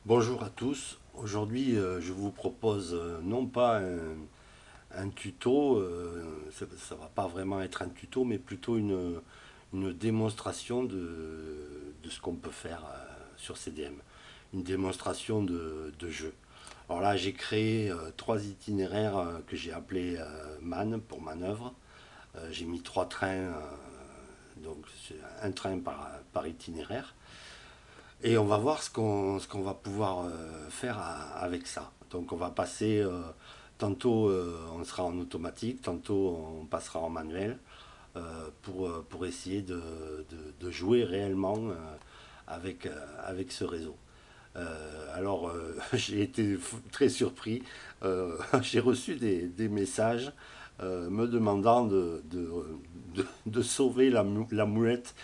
Bonjour à tous. Aujourd'hui, je vous propose non pas un tuto, ça ne va pas vraiment être un tuto, mais plutôt une démonstration de ce qu'on peut faire sur CDM. Une démonstration de jeu. Alors là, j'ai créé trois itinéraires que j'ai appelés MAN pour manœuvre. J'ai mis trois trains, donc c'est un train par itinéraire. Et on va voir ce qu'on va pouvoir faire avec ça. Donc on va passer, tantôt on sera en automatique, tantôt on passera en manuel pour essayer de jouer réellement avec ce réseau. J'ai été très surpris. J'ai reçu des messages me demandant de sauver la mouette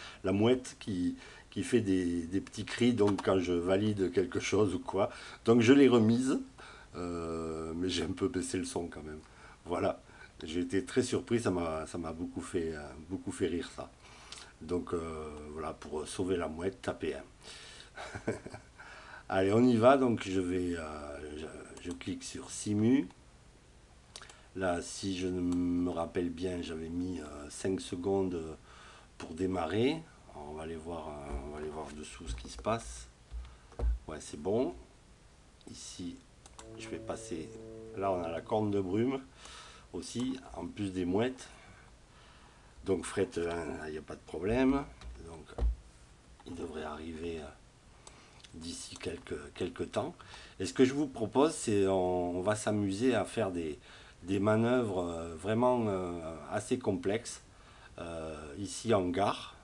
qui fait des petits cris donc quand je valide quelque chose ou quoi. Donc je l'ai remise, mais j'ai un peu baissé le son quand même. Voilà, j'ai été très surpris, ça m'a beaucoup fait rire ça. Donc voilà, pour sauver la mouette, tapez 1. Allez, on y va. Donc je clique sur Simu. Là, si je me rappelle bien, j'avais mis 5 secondes pour démarrer. On va aller voir dessous ce qui se passe. Ouais, c'est bon. Ici, je vais passer. Là, on a la corne de brume aussi, en plus des mouettes. Donc, fret 1, il n'y a pas de problème. Donc, il devrait arriver d'ici quelques temps. Et ce que je vous propose, c'est on va s'amuser à faire des manœuvres vraiment assez complexes. Ici en gare,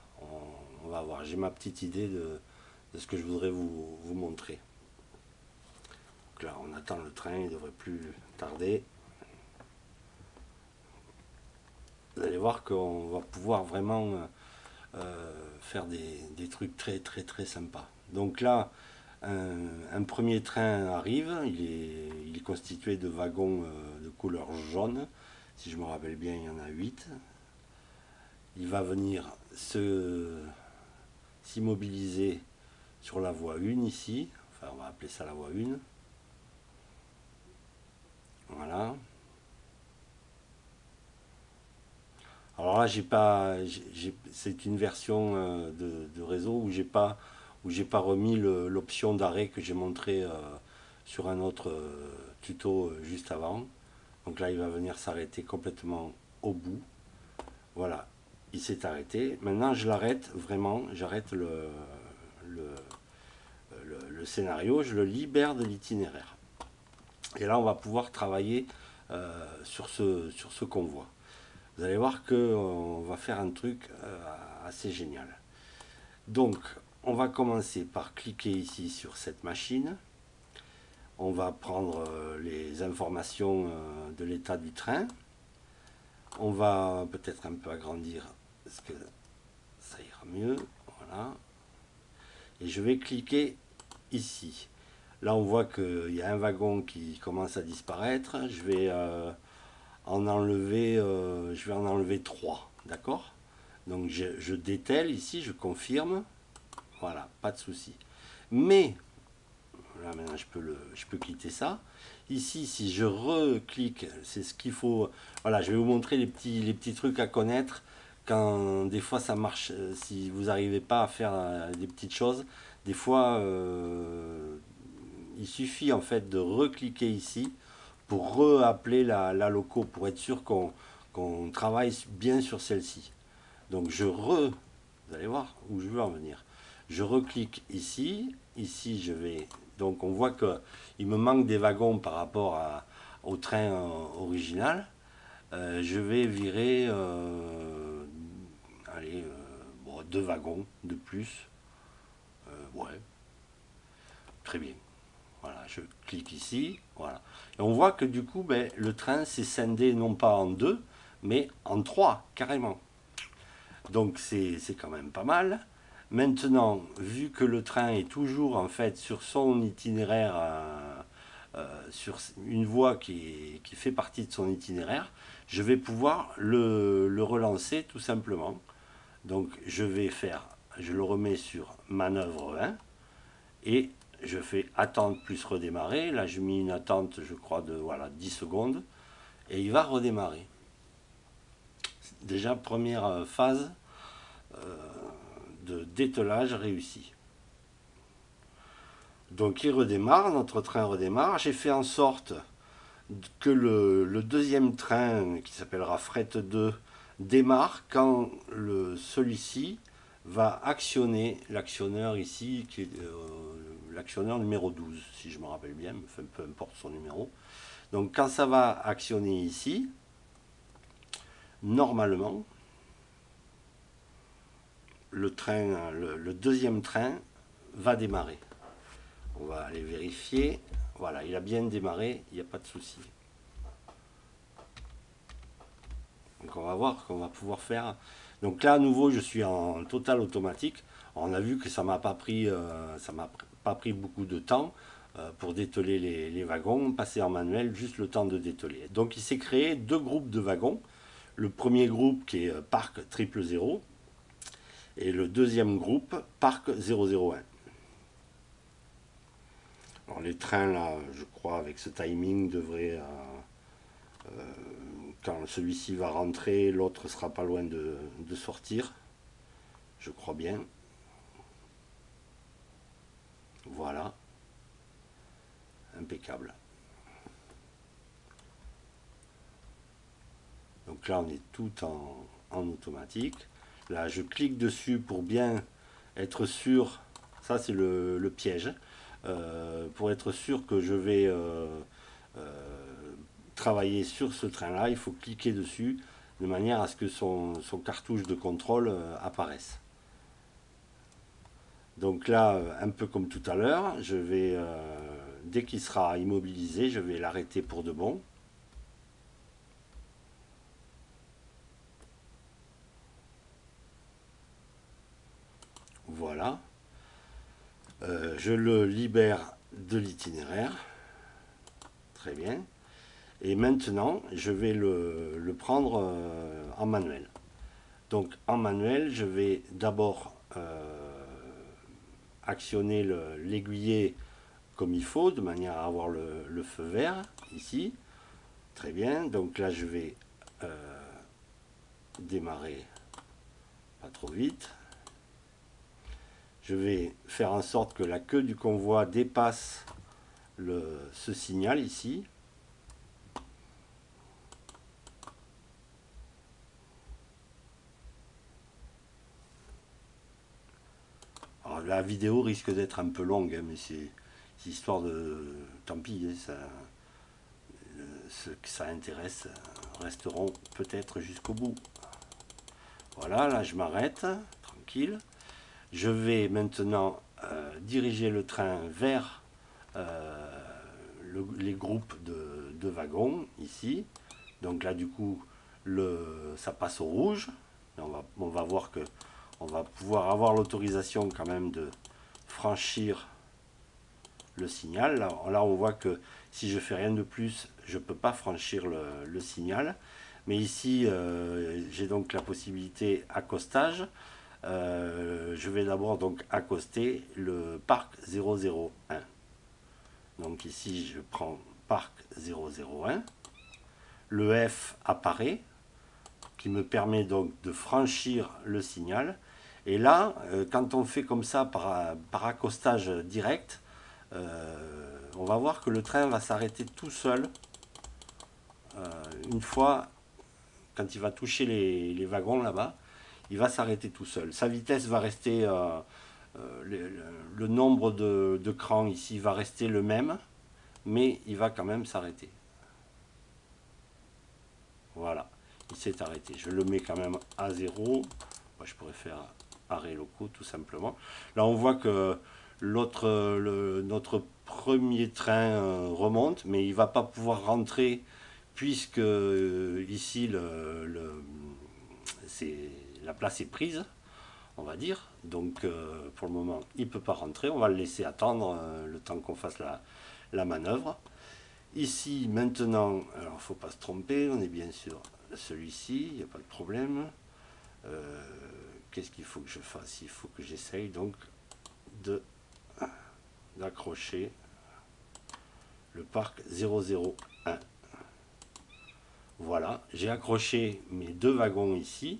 on va voir, j'ai ma petite idée de ce que je voudrais vous montrer. Donc là, on attend le train, il ne devrait plus tarder. Vous allez voir qu'on va pouvoir vraiment faire des trucs très très très sympas. Donc là, un premier train arrive, il est constitué de wagons de couleur jaune. Si je me rappelle bien, il y en a 8. Il va venir s'immobiliser sur la voie 1 ici. Enfin, on va appeler ça la voie 1. Voilà. Alors là, j'ai pas, c'est une version de réseau où j'ai pas remis l'option d'arrêt que j'ai montré sur un autre tuto juste avant. Donc là, il va venir s'arrêter complètement au bout. Voilà, il s'est arrêté. Maintenant, je l'arrête vraiment. J'arrête le, le scénario. Je le libère de l'itinéraire. Et là, on va pouvoir travailler sur ce convoi. Vous allez voir qu'on va faire un truc assez génial. Donc, on va commencer par cliquer ici sur cette machine. On va prendre les informations de l'état du train. On va peut-être un peu agrandir parce que ça ira mieux. Voilà. Et je vais cliquer ici. Là, on voit qu'il y a un wagon qui commence à disparaître. Je vais en enlever 3. D'accord. Donc, je dételle ici, je confirme. Voilà, pas de souci. Mais, là maintenant je peux quitter ça. Ici, si je reclique, c'est ce qu'il faut. Voilà, je vais vous montrer les petits trucs à connaître quand des fois ça marche. Si vous n'arrivez pas à faire des petites choses, des fois il suffit en fait de recliquer ici pour reappeler la loco pour être sûr qu'on travaille bien sur celle-ci. Donc vous allez voir où je veux en venir. Je reclique ici, ici je vais, donc on voit qu'il me manque des wagons par rapport au train original. Je vais virer, allez, bon, 2 wagons de plus. Ouais, très bien. Voilà, je clique ici, voilà. Et on voit que du coup, ben, le train s'est scindé non pas en deux, mais en trois, carrément. Donc c'est quand même pas mal. Maintenant, vu que le train est toujours en fait sur son itinéraire, sur une voie qui fait partie de son itinéraire, je vais pouvoir le relancer tout simplement. Donc je le remets sur manœuvre 1 et je fais attente plus redémarrer. Là, je mets une attente, je crois, de voilà, 10 secondes. Et il va redémarrer. Déjà, première phase de dételage réussi. Donc il redémarre, notre train redémarre. J'ai fait en sorte que le deuxième train, qui s'appellera Fret 2, démarre quand celui-ci va actionner l'actionneur ici, qui est l'actionneur numéro 12, si je me rappelle bien, enfin, peu importe son numéro. Donc quand ça va actionner ici, normalement, le deuxième train va démarrer. On va aller vérifier. Voilà, il a bien démarré, il n'y a pas de souci. Donc on va voir qu'on va pouvoir faire. Donc là à nouveau je suis en total automatique. On a vu que ça m'a pas pris beaucoup de temps pour dételer les wagons, passer en manuel, juste le temps de dételer. Donc il s'est créé deux groupes de wagons. Le premier groupe qui est Parc 000 et le deuxième groupe Parc 001. Alors les trains là, je crois avec ce timing devraient quand celui-ci va rentrer, l'autre sera pas loin de sortir. Je crois bien. Voilà. Impeccable. Donc là, on est tout en automatique. Là, je clique dessus pour bien être sûr. Ça, c'est le piège. Pour être sûr que je vais travailler sur ce train-là, il faut cliquer dessus de manière à ce que son cartouche de contrôle apparaisse. Donc là, un peu comme tout à l'heure, je vais, dès qu'il sera immobilisé, je vais l'arrêter pour de bon. Voilà. Je le libère de l'itinéraire. Très bien. Et maintenant, je vais le prendre en manuel. Donc en manuel, je vais d'abord actionner l'aiguillet comme il faut, de manière à avoir le feu vert, ici. Très bien, donc là je vais démarrer pas trop vite. Je vais faire en sorte que la queue du convoi dépasse ce signal ici. Alors, la vidéo risque d'être un peu longue, hein, mais c'est histoire de... Tant pis, hein, ceux que ça intéresse resteront peut-être jusqu'au bout. Voilà, là je m'arrête, tranquille. Je vais maintenant diriger le train vers les groupes de wagons, ici. Donc là du coup, ça passe au rouge. On va voir que on va pouvoir avoir l'autorisation quand même de franchir le signal. Là, on voit que si je fais rien de plus, je ne peux pas franchir le signal. Mais ici, j'ai donc la possibilité accostage. Je vais d'abord donc accoster le parc 001. Donc ici, je prends parc 001. Le F apparaît, qui me permet donc de franchir le signal. Et là, quand on fait comme ça par accostage direct, on va voir que le train va s'arrêter tout seul une fois, quand il va toucher les wagons là-bas, il va s'arrêter tout seul. Sa vitesse va rester, le nombre de crans ici va rester le même, mais il va quand même s'arrêter. Voilà, il s'est arrêté. Je le mets quand même à 0. Moi, je pourrais faire arrêt locaux tout simplement. Là, on voit que notre premier train remonte, mais il ne va pas pouvoir rentrer puisque ici la place est prise, on va dire. Donc pour le moment, il ne peut pas rentrer. On va le laisser attendre le temps qu'on fasse la manœuvre. Ici, maintenant, alors il ne faut pas se tromper, on est bien sûr celui-ci, il n'y a pas de problème. Qu'est-ce qu'il faut que je fasse? Il faut que j'essaye donc de d'accrocher le parc 001. Voilà, j'ai accroché mes deux wagons ici.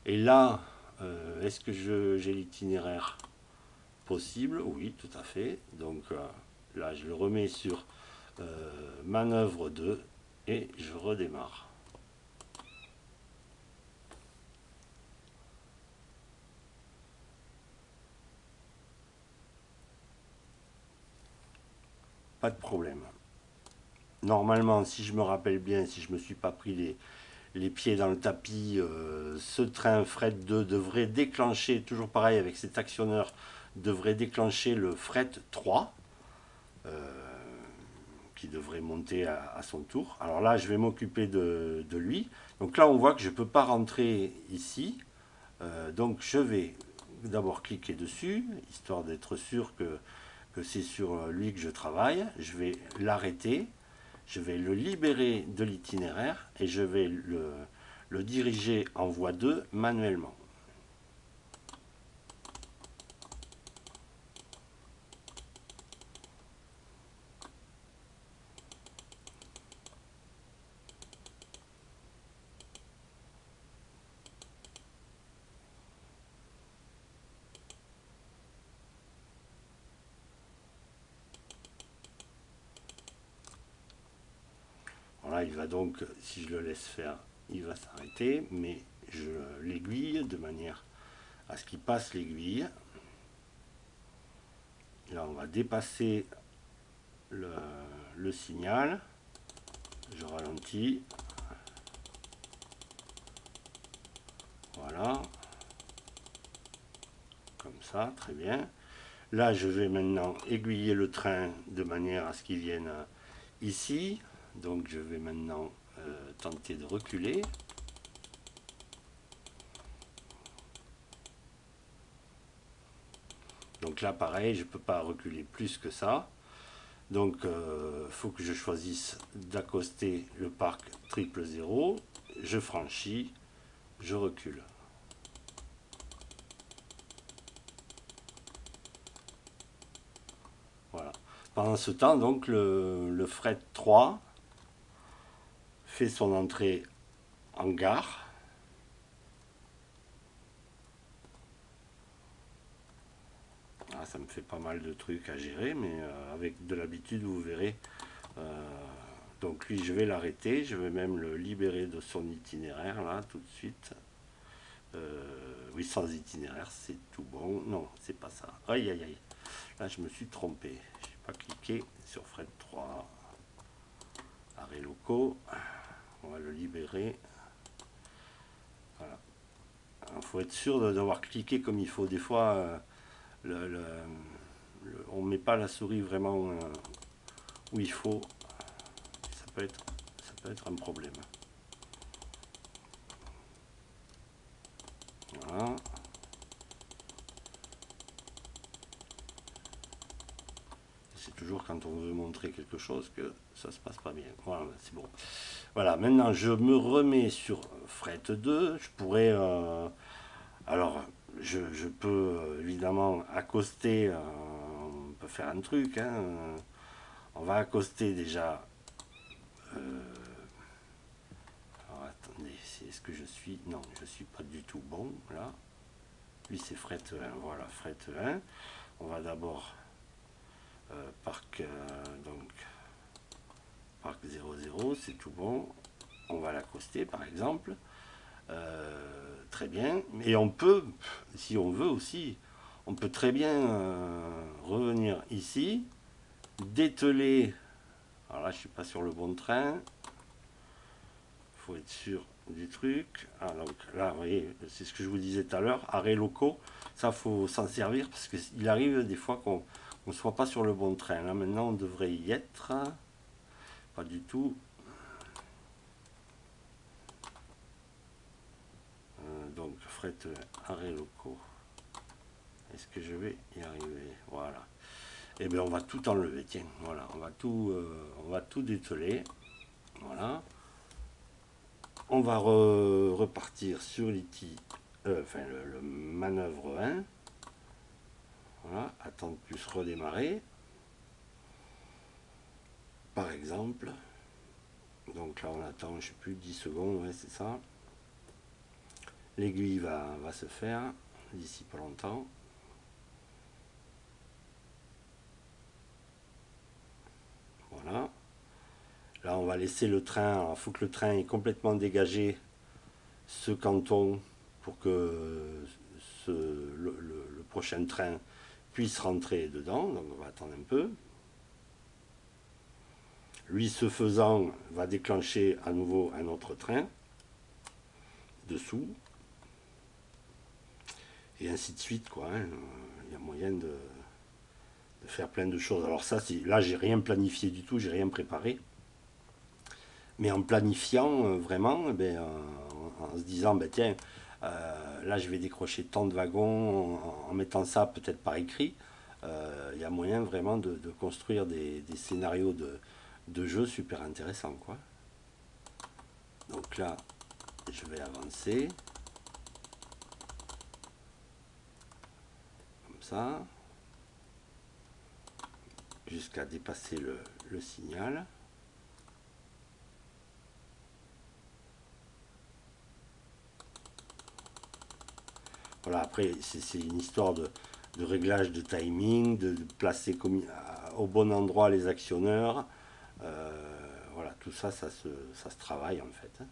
Et là, est-ce que j'ai l'itinéraire possible? Oui, tout à fait. Donc là, je le remets sur manœuvre 2 et je redémarre. Pas de problème. Normalement, si je me rappelle bien, si je ne me suis pas pris les pieds dans le tapis, ce train fret 2 devrait déclencher, toujours pareil avec cet actionneur, devrait déclencher le fret 3, qui devrait monter à son tour. Alors là, je vais m'occuper de lui. Donc là, on voit que je ne peux pas rentrer ici. Donc je vais d'abord cliquer dessus, histoire d'être sûr que c'est sur lui que je travaille. Je vais l'arrêter. Je vais le libérer de l'itinéraire et je vais le diriger en voie 2 manuellement. Voilà, il va donc, si je le laisse faire, il va s'arrêter, mais je l'aiguille de manière à ce qu'il passe l'aiguille. Là, on va dépasser le signal. Je ralentis. Voilà. Comme ça, très bien. Là, je vais maintenant aiguiller le train de manière à ce qu'il vienne ici. Donc, je vais maintenant tenter de reculer. Donc là, pareil, je ne peux pas reculer plus que ça. Donc, il faut que je choisisse d'accoster le parc 000. Je franchis, je recule. Voilà. Pendant ce temps, donc, le fret 3 fait son entrée en gare. Ah, ça me fait pas mal de trucs à gérer, mais avec de l'habitude, vous verrez. Donc lui, je vais l'arrêter, je vais même le libérer de son itinéraire, là, tout de suite. Oui, sans itinéraire, c'est tout bon. Non, c'est pas ça. Aïe, aïe, aïe. Là, je me suis trompé. Je n'ai pas cliqué sur fret 3. Arrêt locaux. On va le libérer. Voilà. Il faut être sûr d'avoir cliqué comme il faut. Des fois, on ne met pas la souris vraiment où il faut. Ça peut être un problème. Voilà. C'est toujours quand on veut montrer quelque chose que ça se passe pas bien. Voilà, c'est bon. Voilà, maintenant je me remets sur fret 2. Je pourrais. Alors, je peux évidemment accoster. On peut faire un truc. Hein, on va accoster déjà. Alors attendez, est-ce que je suis. Non, je suis pas du tout bon là. Lui c'est fret 1. Voilà, fret 1. On va d'abord parc. Donc. Parc 00, c'est tout bon. On va l'accoster par exemple. Très bien. Et on peut, si on veut aussi, on peut très bien revenir ici, dételer. Alors là, je suis pas sur le bon train. Il faut être sûr du truc. Ah, donc là, vous voyez, c'est ce que je vous disais tout à l'heure. Arrêts locaux, ça, faut s'en servir parce qu'il arrive des fois qu'on ne soit pas sur le bon train. Là, maintenant, on devrait y être. Pas du tout. Donc, fret arrêts locaux. Est-ce que je vais y arriver? Voilà. Et bien on va tout enlever, tiens, voilà, on va tout dételer. Voilà. On va repartir sur l'ITI, enfin le manœuvre 1. Voilà, attendre plus redémarrer. exemple. Donc là, on attend, je sais plus, 10 secondes, ouais, c'est ça. L'aiguille va se faire d'ici pas longtemps. Voilà. Là, on va laisser le train. Il faut que le train est complètement dégagé ce canton pour que le prochain train puisse rentrer dedans. Donc, on va attendre un peu. Lui, ce faisant, va déclencher à nouveau un autre train dessous. Et ainsi de suite, quoi. Hein. Il y a moyen de faire plein de choses. Alors ça, là, j'ai rien planifié du tout, j'ai rien préparé. Mais en planifiant vraiment, en se disant, tiens, là je vais décrocher tant de wagons, en mettant ça peut-être par écrit, il y a moyen vraiment de construire des scénarios de jeu super intéressants, quoi. Donc là, je vais avancer. Comme ça. Jusqu'à dépasser le signal. Voilà, après, c'est une histoire de réglage de timing, de placer au bon endroit les actionneurs. Voilà, tout ça, ça se travaille en fait.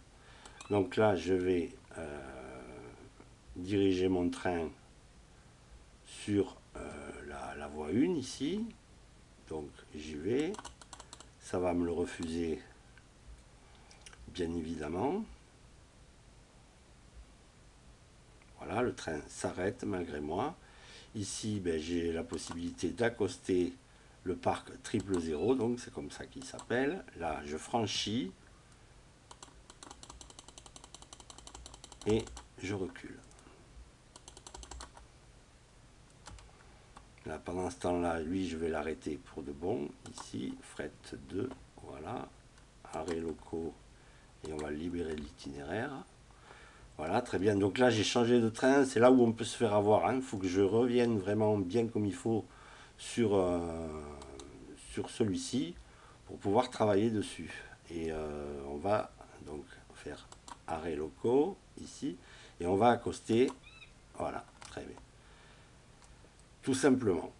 Donc là, je vais diriger mon train sur la voie 1 ici. Donc j'y vais. Ça va me le refuser, bien évidemment. Voilà, le train s'arrête malgré moi. Ici, j'ai la possibilité d'accoster le parc 000, donc c'est comme ça qu'il s'appelle. Là, je franchis et je recule. Là, pendant ce temps-là, lui, je vais l'arrêter pour de bon. Ici, fret 2, voilà. Arrêts locaux, et on va libérer l'itinéraire. Voilà, très bien. Donc là, j'ai changé de train. C'est là où on peut se faire avoir. Il faut que je revienne vraiment bien comme il faut sur celui-ci pour pouvoir travailler dessus. Et on va donc faire arrêts locaux ici. Et on va accoster. Voilà, très bien. Tout simplement.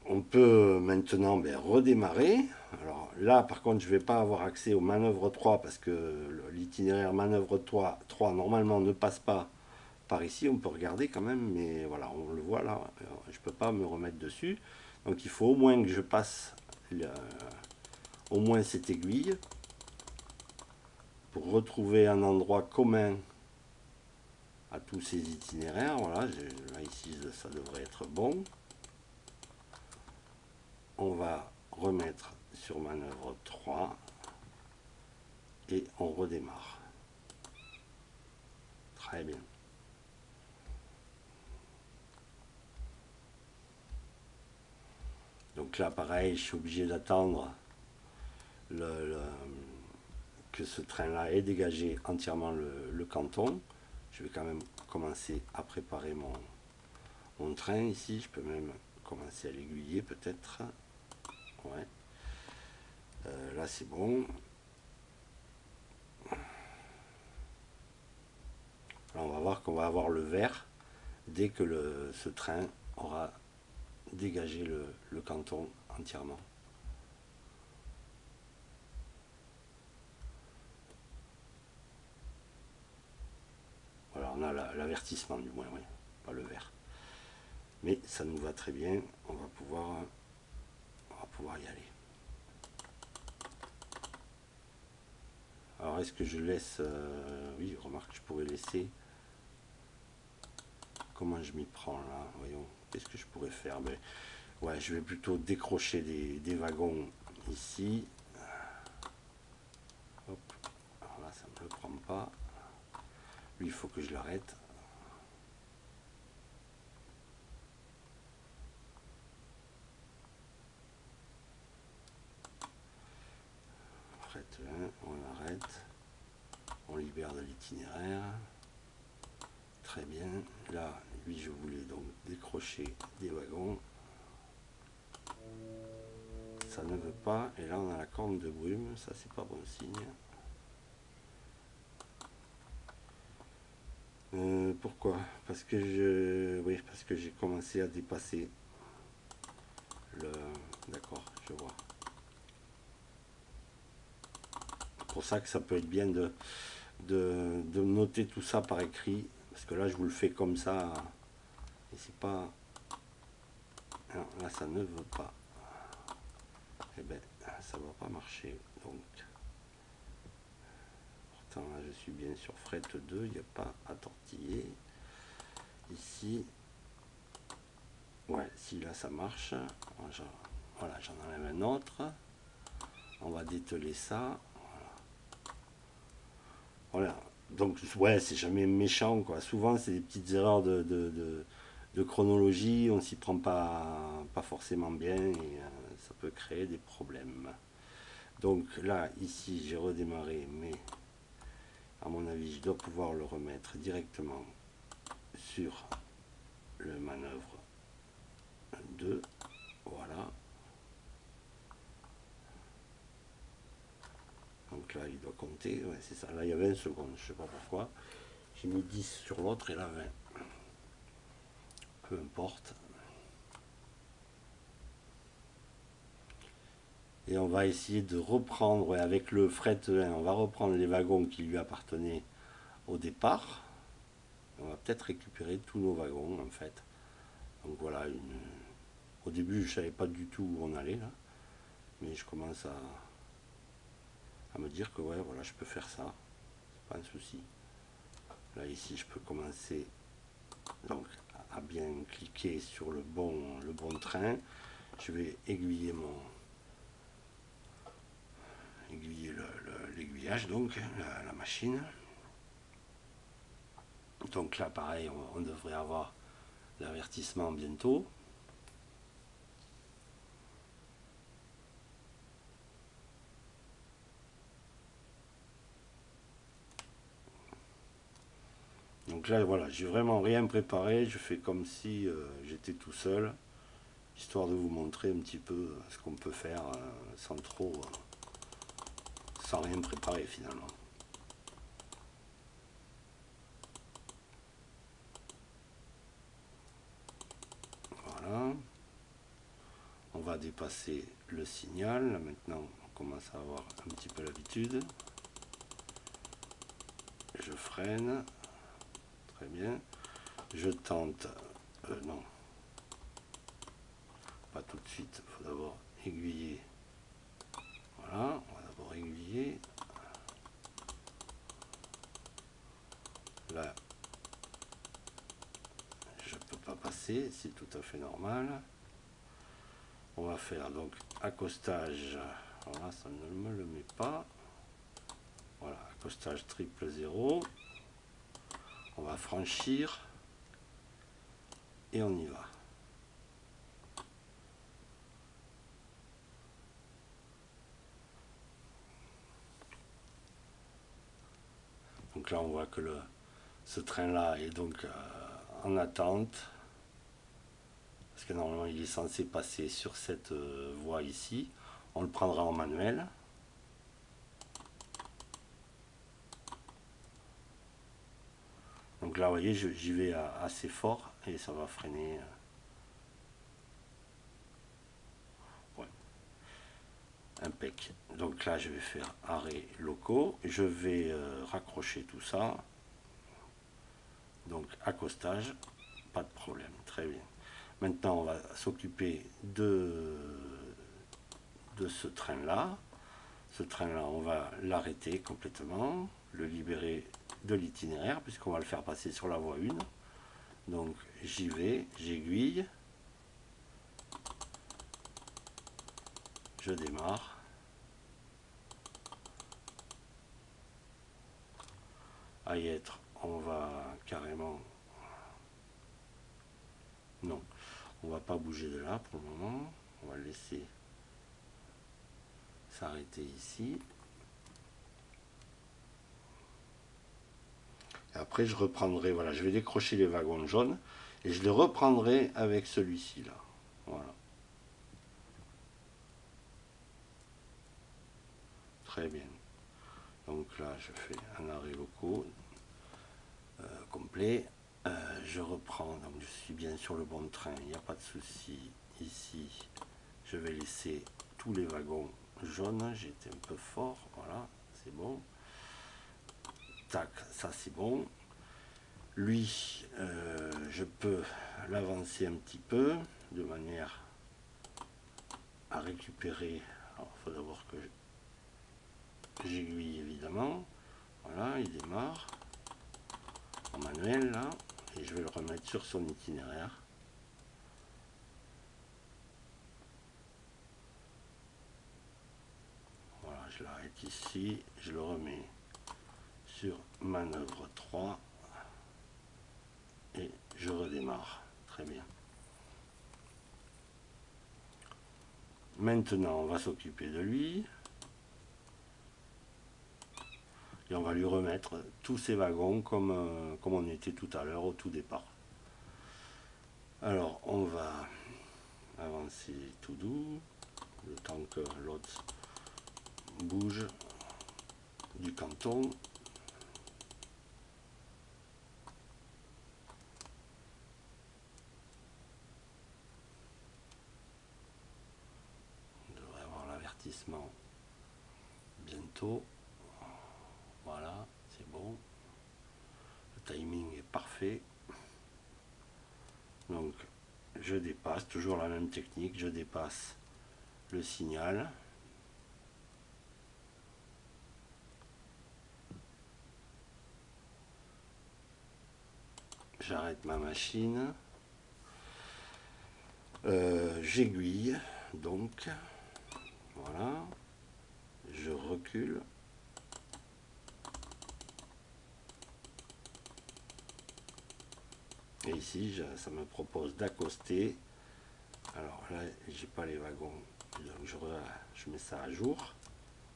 On peut maintenant redémarrer. Alors là, par contre, je ne vais pas avoir accès aux manœuvres 3 parce que l'itinéraire manœuvre 3 normalement ne passe pas par ici. On peut regarder quand même, mais voilà, on le voit là. Je ne peux pas me remettre dessus. Donc il faut au moins que je passe au moins cette aiguille pour retrouver un endroit commun à tous ces itinéraires. Voilà, là ici, ça devrait être bon. On va remettre sur manœuvre 3 et on redémarre. Très bien. Donc là, pareil, je suis obligé d'attendre que ce train-là ait dégagé entièrement le canton. Je vais quand même commencer à préparer mon train ici. Je peux même commencer à l'aiguiller peut-être. Ouais. Là, c'est bon. Là, on va voir qu'on va avoir le vert dès que ce train aura dégagé le canton entièrement. Voilà, on a l'avertissement du moins, oui, pas le vert. Mais ça nous va très bien, on va pouvoir y aller. Alors est-ce que je laisse... oui, remarque, je pourrais laisser... Comment je m'y prends là? Voyons, qu'est-ce que je pourrais faire? Ouais, je vais plutôt décrocher des wagons ici. Hop, alors là, ça ne me le prend pas. Lui, il faut que je l'arrête. Fret 1, on arrête. On libère de l'itinéraire. Très bien. Là, lui, je voulais donc décrocher des wagons. ça ne veut pas. Et là, on a la corne de brume. Ça, c'est pas bon signe. Pourquoi? Parce que oui, parce que j'ai commencé à dépasser le... D'accord, je vois. C'est pour ça que ça peut être bien de noter tout ça par écrit. Parce que là, je vous le fais comme ça. Et c'est pas... Non, là, ça ne veut pas. Eh bien, ça va pas marcher. Donc, pourtant, là, je suis bien sur fret 2. Il n'y a pas à tortiller. Ici, ouais, si là, ça marche. Voilà, j'en enlève un autre. On va dételer ça. Voilà. Donc, ouais, c'est jamais méchant, quoi. Souvent, c'est des petites erreurs de chronologie. On s'y prend pas forcément bien et ça peut créer des problèmes. Donc là, ici, j'ai redémarré, mais à mon avis, je dois pouvoir le remettre directement sur le manœuvre 2. Voilà. Donc là, il doit compter. Ouais, c'est ça. Là, il y a 20 secondes. Je sais pas pourquoi. J'ai mis 10 sur l'autre et là 20. Peu importe. Et on va essayer de reprendre, ouais, avec le fret 1, on va reprendre les wagons qui lui appartenaient au départ. On va peut-être récupérer tous nos wagons en fait. Donc voilà, au début je ne savais pas du tout où on allait là. Mais je commence à me dire que ouais, voilà, je peux faire ça. C'est pas un souci. Là ici je peux commencer donc à bien cliquer sur le bon train. Je vais aiguiller l'aiguillage, donc la machine. Donc là pareil, on devrait avoir l'avertissement bientôt. Donc là voilà, j'ai vraiment rien préparé, je fais comme si j'étais tout seul, histoire de vous montrer un petit peu ce qu'on peut faire sans trop, sans rien préparer finalement. Voilà. On va dépasser le signal. Là, maintenant, on commence à avoir un petit peu l'habitude. Je freine. Très bien. Je tente. Non. Pas tout de suite. Il faut d'abord aiguiller. Voilà. On va d'abord aiguiller. Là, je ne peux pas passer. C'est tout à fait normal. On va faire donc accostage. Voilà, ça ne me le met pas. Voilà, accostage triple 0. On va franchir et on y va. Donc là, on voit que ce train-là est donc en attente. Parce que normalement, il est censé passer sur cette voie ici. On le prendra en manuel. Donc là, vous voyez, j'y vais assez fort et ça va freiner. Ouais. Impec. Donc là, je vais faire arrêt locaux. Je vais raccrocher tout ça. Donc accostage, pas de problème, très bien. Maintenant, on va s'occuper de ce train-là. Ce train-là, on va l'arrêter complètement, le libérer de l'itinéraire, puisqu'on va le faire passer sur la voie 1. Donc j'y vais, j'aiguille, je démarre. À y être, on va carrément... Non, on va pas bouger de là pour le moment. On va le laisser s'arrêter ici. Et après, je reprendrai, voilà, je vais décrocher les wagons jaunes et je les reprendrai avec celui-ci là. Voilà. Très bien. Donc là, je fais un arrêt locaux complet. Je reprends, donc je suis bien sur le bon train, il n'y a pas de souci. Ici, je vais laisser tous les wagons jaunes. J'étais un peu fort, voilà, c'est bon. Tac, ça c'est bon. Lui, je peux l'avancer un petit peu de manière à récupérer. Alors, il faut d'abord que j'aiguille évidemment. Voilà, il démarre en manuel là, et je vais le remettre sur son itinéraire. Voilà, je l'arrête ici, je le remets sur manœuvre 3 et je redémarre. Très bien. Maintenant, on va s'occuper de lui. Et on va lui remettre tous ces wagons comme on était tout à l'heure au tout départ. Alors, on va avancer tout doux, le temps que l'autre bouge du canton. On devrait avoir l'avertissement bientôt. Voilà, c'est bon. Le timing est parfait. Donc, je dépasse, toujours la même technique, je dépasse le signal. J'arrête ma machine. J'aiguille, donc, voilà. Je recule. Et ici, ça me propose d'accoster. Alors là, j'ai pas les wagons, donc je mets ça à jour.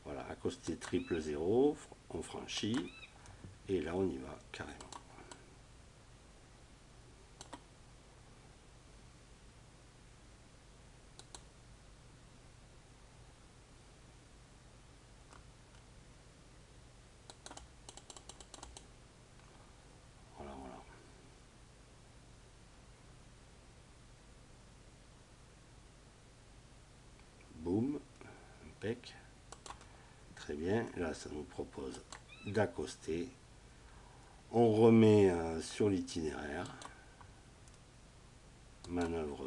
Voilà, accoster triple 0, on franchit, et là on y va carrément. Voilà, voilà. Boum, impec. Très bien, là ça nous propose d'accoster. On remet sur l'itinéraire. Manœuvre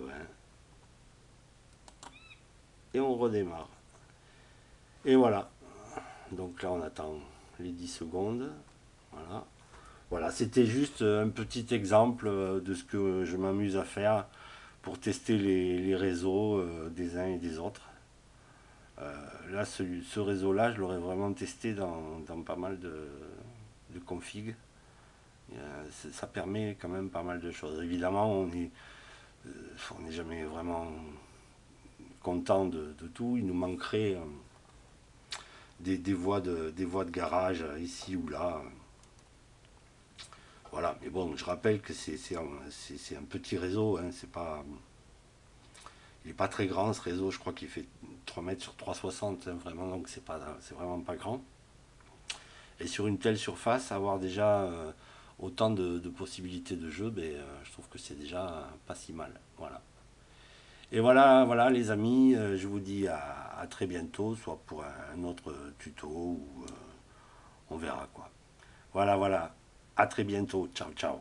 1. Et on redémarre. Et voilà. Donc là on attend les 10 secondes. Voilà. Voilà, c'était juste un petit exemple de ce que je m'amuse à faire pour tester les réseaux des uns et des autres. Là, ce réseau-là, je l'aurais vraiment testé dans pas mal de configs. Ça permet quand même pas mal de choses. Évidemment, on n'est jamais vraiment content de tout. Il nous manquerait des voies de garage ici ou là. Voilà, mais bon, je rappelle que c'est un petit réseau, hein, il n'est pas très grand ce réseau, je crois qu'il fait 3 mètres sur 3,60, hein, vraiment, donc c'est vraiment pas grand. Et sur une telle surface, avoir déjà autant de possibilités de jeu, ben, je trouve que c'est déjà pas si mal. Voilà. Et voilà, voilà les amis, je vous dis à très bientôt, soit pour un autre tuto ou on verra quoi. Voilà, voilà. À très bientôt. Ciao, ciao.